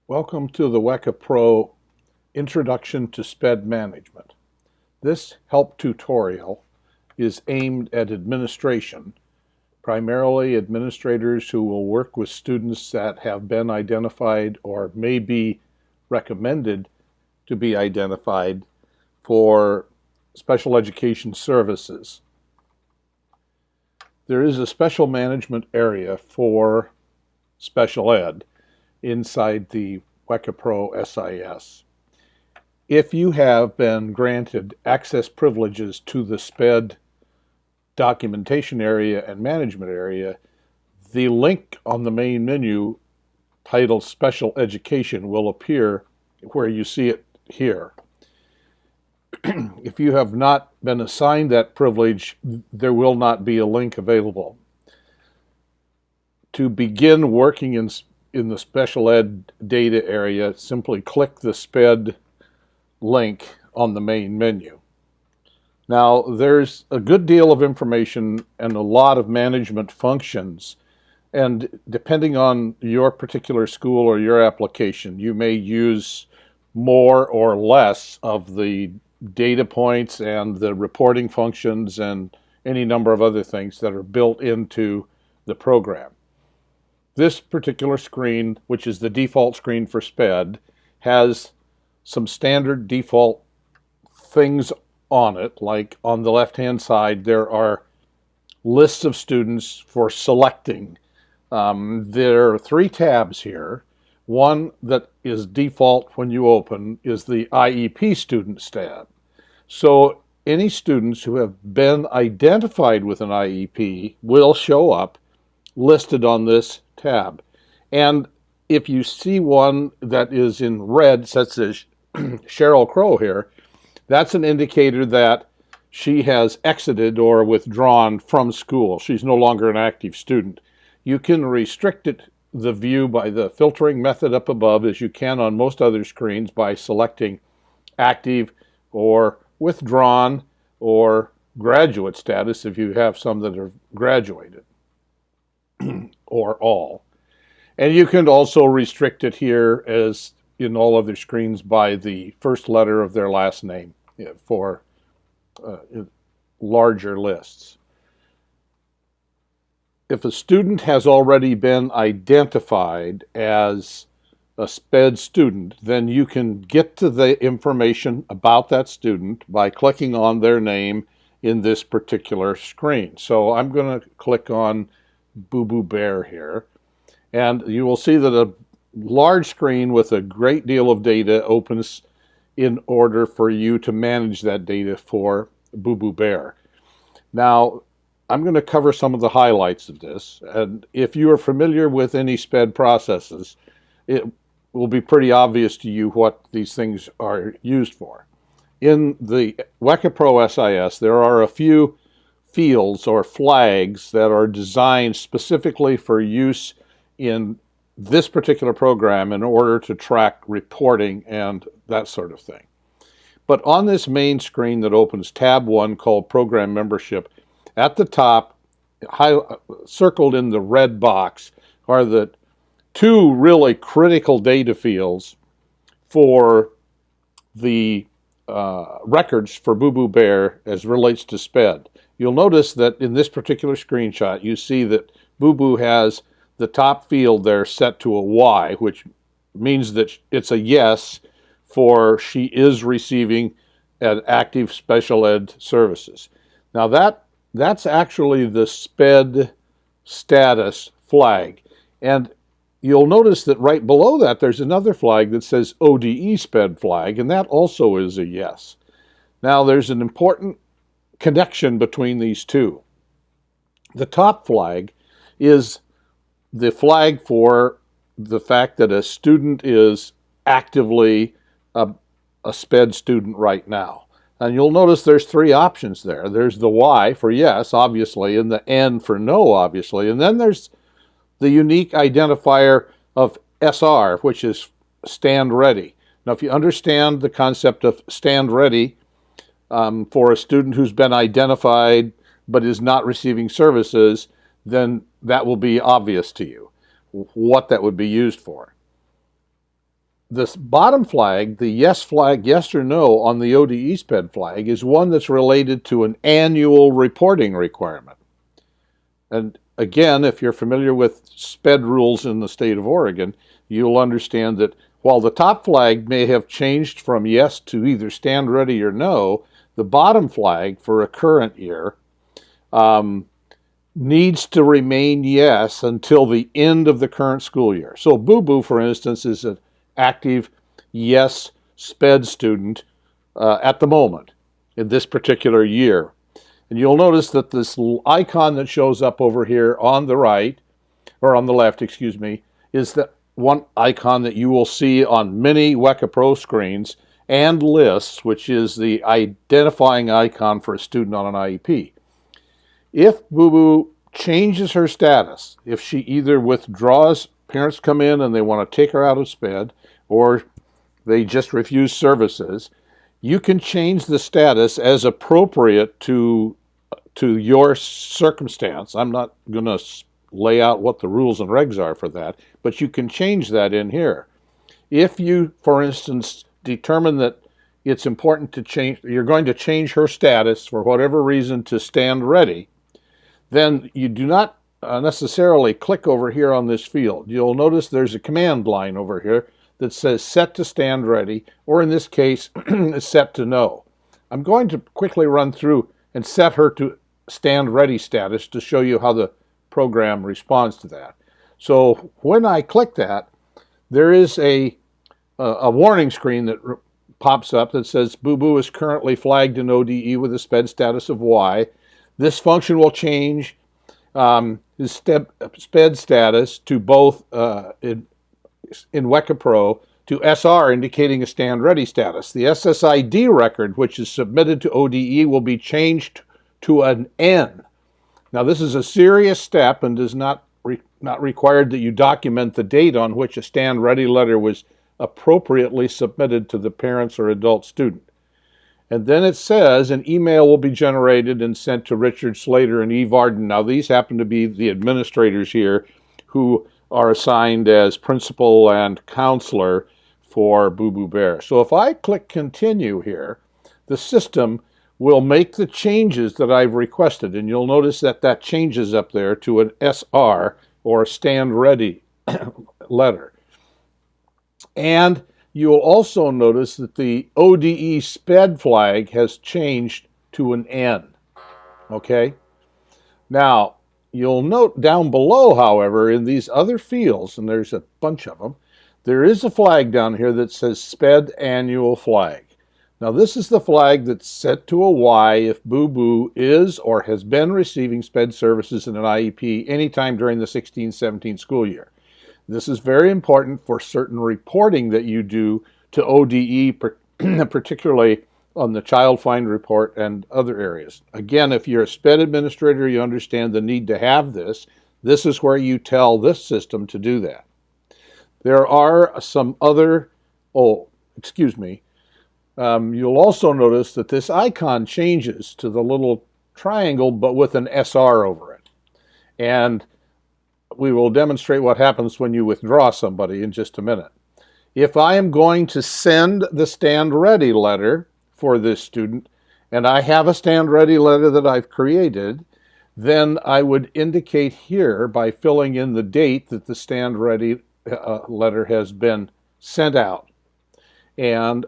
Welcome to the WECApro Introduction to SPED Management. This help tutorial is aimed at administration, primarily administrators who will work with students that have been identified or may be recommended to be identified for special education services. There is a special management area for special ed inside the WECApro SIS. If you have been granted access privileges to the SPED documentation area and management area, the link on the main menu titled Special Education will appear where you see it here. If you have not been assigned that privilege, there will not be a link available. To begin working in the special ed data area, simply click the SPED link on the main menu. Now, there's a good deal of information and a lot of management functions, and depending on your particular school or your application, you may use more or less of the data points and the reporting functions and any number of other things that are built into the program. This particular screen, which is the default screen for SPED, has some standard default things on it, like on the left-hand side there are lists of students for selecting. There are 3 tabs here. One that is default when you open is the IEP Students tab. So any students who have been identified with an IEP will show up listed on this tab. And if you see one that is in red, such as Cheryl Crow here, that's an indicator that she has exited or withdrawn from school. She's no longer an active student. You can restrict the view by the filtering method up above, as you can on most other screens, by selecting active or withdrawn or graduate status if you have some that are graduated, or all. And you can also restrict it here, as in all other screens, by the first letter of their last name for larger lists. If a student has already been identified as a SPED student, then you can get to the information about that student by clicking on their name in this particular screen. So I'm going to click on BOOB Bear here, and you will see that a large screen with a great deal of data opens in order for you to manage that data for BOOB Bear. Now, I'm going to cover some of the highlights of this, and if you are familiar with any SPED processes, it will be pretty obvious to you what these things are used for. In the WECApro SIS, there are a few fields or flags that are designed specifically for use in this particular program in order to track reporting and that sort of thing. But on this main screen that opens, tab 1 called Program Membership, at the top, circled in the red box, are the 2 really critical data fields for the records for BOOB Bear as relates to SPED. You'll notice that in this particular screenshot, you see that BOOB has the top field there set to a Y, which means that it's a yes for she is receiving an active special ed services. Now that's actually the SPED status flag. And you'll notice that right below that there's another flag that says ODE SPED flag, and that also is a yes. Now there's an important connection between these two. The top flag is the flag for the fact that a student is actively a SPED student right now. And you'll notice there's 3 options there. There's the Y for yes, obviously, and the N for no, obviously. And then there's the unique identifier of SR, which is stand ready. Now, if you understand the concept of stand ready for a student who's been identified but is not receiving services, then that will be obvious to you what that would be used for. This bottom flag, the yes flag, yes or no on the ODE SPED flag, is one that's related to an annual reporting requirement. And again, if you're familiar with SPED rules in the state of Oregon, you'll understand that while the top flag may have changed from yes to either stand ready or no, the bottom flag for a current year needs to remain yes until the end of the current school year. So BOOB, for instance, is an active yes SPED student at the moment in this particular year. And you'll notice that this little icon that shows up over here on the right, or on the left, excuse me, is the one icon that you will see on many WECApro screens and lists, which is the identifying icon for a student on an IEP. If BOOB changes her status, if she either withdraws, parents come in and they want to take her out of SPED, or they just refuse services, you can change the status as appropriate to your circumstance. I'm not going to lay out what the rules and regs are for that, but you can change that in here. If you, for instance, determine that it's important to change, you're going to change her status for whatever reason to stand ready, then you do not necessarily click over here on this field. You'll notice there's a command line over here that says set to stand ready, or in this case, set to no. I'm going to quickly run through and set her to stand ready status to show you how the program responds to that. So when I click that, there is a warning screen that pops up that says BOOB is currently flagged in ODE with a SPED status of Y. This function will change his SPED status to both in WECApro to SR, indicating a stand ready status. The SSID record, which is submitted to ODE, will be changed to an N. Now, this is a serious step and does not required that you document the date on which a stand ready letter was appropriately submitted to the parents or adult student. And then it says an email will be generated and sent to Richard Slater and Eve Arden. Now, these happen to be the administrators here who are assigned as principal and counselor for BOOB Bear. So if I click continue here, the system will make the changes that I've requested. And you'll notice that that changes up there to an SR, or stand ready letter. And you'll also notice that the ODE SPED flag has changed to an N. Okay? Now, you'll note down below, however, in these other fields, and there's a bunch of them, there is a flag down here that says SPED annual flag. Now, this is the flag that's set to a Y if BOOB is or has been receiving SPED services in an IEP anytime during the 16-17 school year. This is very important for certain reporting that you do to ODE, particularly on the Child Find Report and other areas. Again, if you're a SPED administrator, you understand the need to have this. This is where you tell this system to do that. There are some other, you'll also notice that this icon changes to the little triangle, but with an SR over it. And we will demonstrate what happens when you withdraw somebody in just a minute. If I am going to send the stand ready letter for this student, and I have a stand ready letter that I've created, then I would indicate here by filling in the date that the stand ready letter has been sent out. And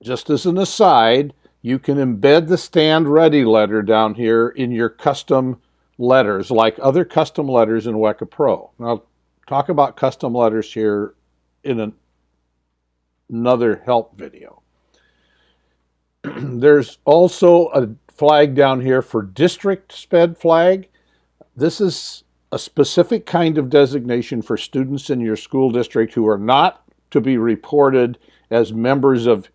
just as an aside, you can embed the stand ready letter down here in your custom letters, like other custom letters in WECApro. And I'll talk about custom letters here in another help video. There's also a flag down here for district SPED flag. This is a specific kind of designation for students in your school district who are not to be reported as members of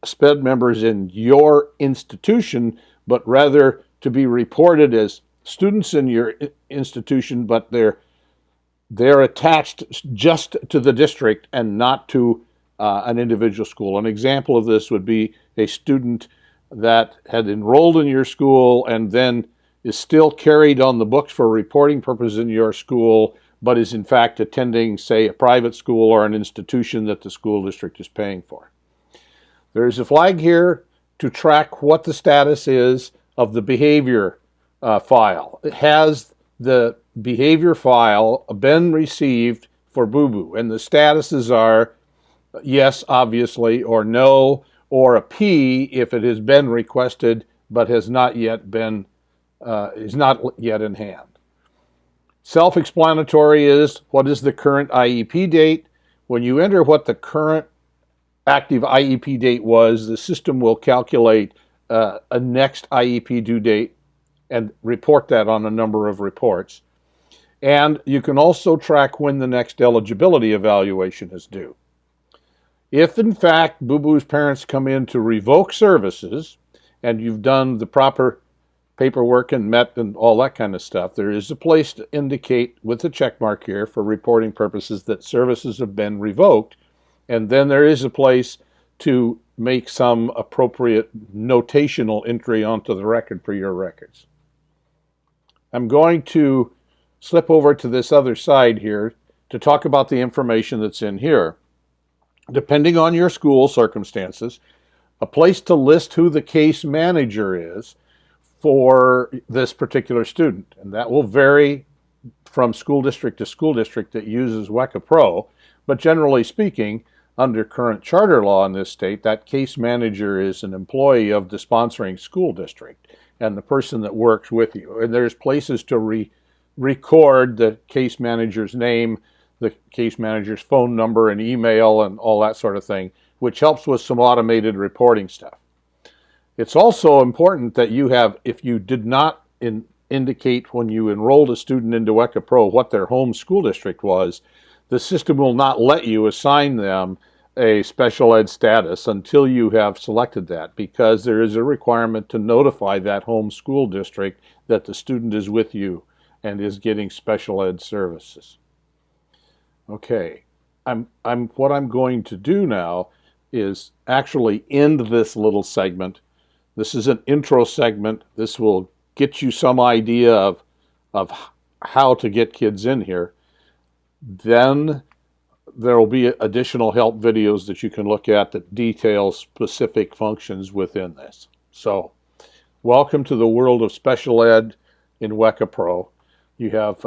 SPED members in your institution, but rather to be reported as students in your institution, but they're attached just to the district and not to an individual school. An example of this would be a student that had enrolled in your school and then is still carried on the books for reporting purposes in your school, but is in fact attending, say, a private school or an institution that the school district is paying for. There's a flag here to track what the status is of the behavior file. Has the behavior file been received for BOOB? And the statuses are yes, obviously, or no, or a P if it has been requested but has not yet been, is not yet in hand. Self-explanatory is what is the current IEP date. When you enter what the current active IEP date was, the system will calculate a next IEP due date and report that on a number of reports. And you can also track when the next eligibility evaluation is due. If in fact Boo-Boo's parents come in to revoke services and you've done the proper paperwork and met and all that kind of stuff, there is a place to indicate with a check mark here for reporting purposes that services have been revoked, and then there is a place to make some appropriate notational entry onto the record for your records. I'm going to slip over to this other side here to talk about the information that's in here. Depending on your school circumstances, a place to list who the case manager is for this particular student. And that will vary from school district to school district that uses WECApro. But generally speaking, under current charter law in this state, that case manager is an employee of the sponsoring school district and the person that works with you. And there's places to record the case manager's name, the case manager's phone number and email and all that sort of thing, which helps with some automated reporting stuff. It's also important that you have, if you did not indicate when you enrolled a student into WECApro what their home school district was, the system will not let you assign them a special ed status until you have selected that, because there is a requirement to notify that home school district that the student is with you and is getting special ed services. Okay, what I'm going to do now is actually end this little segment. This is an intro segment. This will get you some idea of how to get kids in here. Then there will be additional help videos that you can look at that detail specific functions within this. So, welcome to the world of special ed in WECApro. You have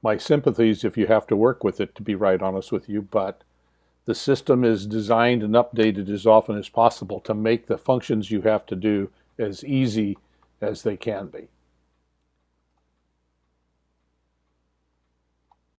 my sympathies if you have to work with it, to be right honest with you, but the system is designed and updated as often as possible to make the functions you have to do as easy as they can be.